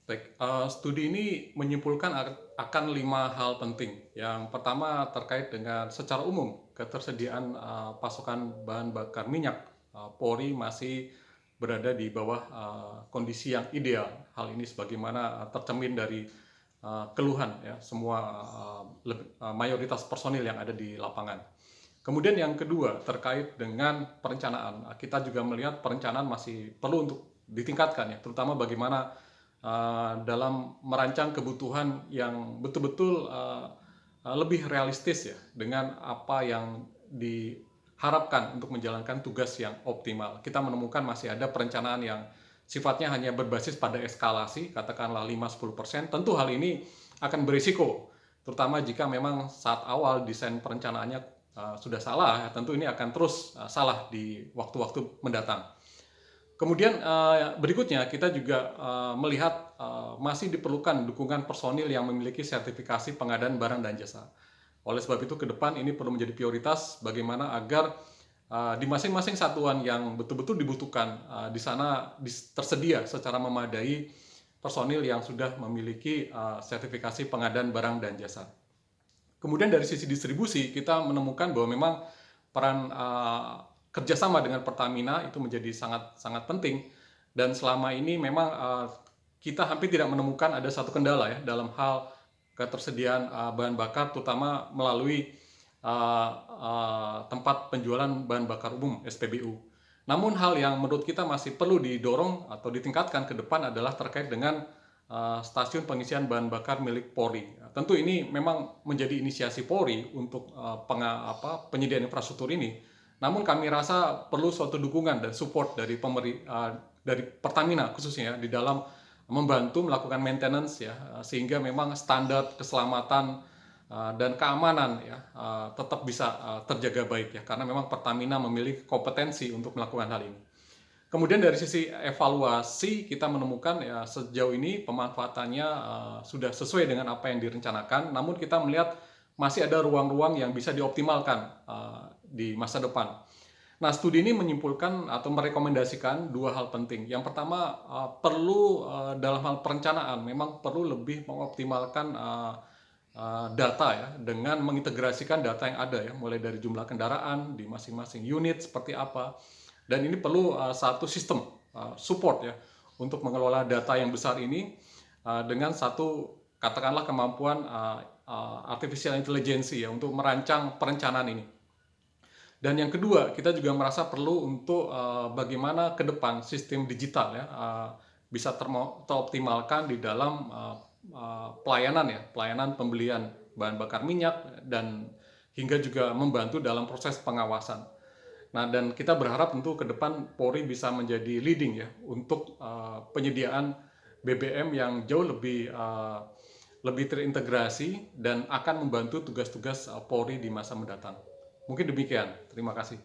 Baik, studi ini menyimpulkan akan 5 hal penting. Yang pertama terkait dengan secara umum ketersediaan pasokan bahan bakar minyak Polri masih berada di bawah kondisi yang ideal. Hal ini sebagaimana tercermin dari keluhan ya semua mayoritas personil yang ada di lapangan. Kemudian yang kedua terkait dengan perencanaan. Kita juga melihat perencanaan masih perlu untuk ditingkatkan ya, terutama bagaimana dalam merancang kebutuhan yang betul-betul lebih realistis ya dengan apa yang diharapkan untuk menjalankan tugas yang optimal. Kita menemukan masih ada perencanaan yang sifatnya hanya berbasis pada eskalasi, katakanlah 5-10%. Tentu hal ini akan berisiko, terutama jika memang saat awal desain perencanaannya sudah salah, tentu ini akan terus salah di waktu-waktu mendatang. Kemudian berikutnya kita juga melihat masih diperlukan dukungan personil yang memiliki sertifikasi pengadaan barang dan jasa. Oleh sebab itu ke depan ini perlu menjadi prioritas bagaimana agar di masing-masing satuan yang betul-betul dibutuhkan di sana tersedia secara memadai personil yang sudah memiliki sertifikasi pengadaan barang dan jasa. Kemudian dari sisi distribusi kita menemukan bahwa memang peran kerjasama dengan Pertamina itu menjadi sangat sangat penting, dan selama ini memang kita hampir tidak menemukan ada satu kendala ya dalam hal ketersediaan bahan bakar, terutama melalui tempat penjualan bahan bakar umum (SPBU). Namun hal yang menurut kita masih perlu didorong atau ditingkatkan ke depan adalah terkait dengan stasiun pengisian bahan bakar milik Polri. Tentu ini memang menjadi inisiasi Polri untuk penyediaan infrastruktur ini. Namun kami rasa perlu suatu dukungan dan support dari dari Pertamina khususnya di dalam membantu melakukan maintenance ya, sehingga memang standar keselamatan dan keamanan ya tetap bisa terjaga baik ya, karena memang Pertamina memiliki kompetensi untuk melakukan hal ini. Kemudian dari sisi evaluasi kita menemukan ya sejauh ini pemanfaatannya sudah sesuai dengan apa yang direncanakan, namun kita melihat masih ada ruang-ruang yang bisa dioptimalkan di masa depan. Nah, studi ini menyimpulkan atau merekomendasikan dua hal penting. Yang pertama, perlu dalam hal perencanaan memang perlu lebih mengoptimalkan data ya dengan mengintegrasikan data yang ada ya, mulai dari jumlah kendaraan di masing-masing unit seperti apa. Dan ini perlu satu sistem support ya untuk mengelola data yang besar ini dengan satu katakanlah kemampuan artificial intelligence ya untuk merancang perencanaan ini. Dan yang kedua, kita juga merasa perlu untuk bagaimana ke depan sistem digital ya bisa teroptimalkan di dalam pelayanan ya, pelayanan pembelian bahan bakar minyak dan hingga juga membantu dalam proses pengawasan. Nah, dan kita berharap tentu ke depan Polri bisa menjadi leading ya untuk penyediaan BBM yang jauh lebih terintegrasi dan akan membantu tugas-tugas Polri di masa mendatang. Mungkin demikian. Terima kasih.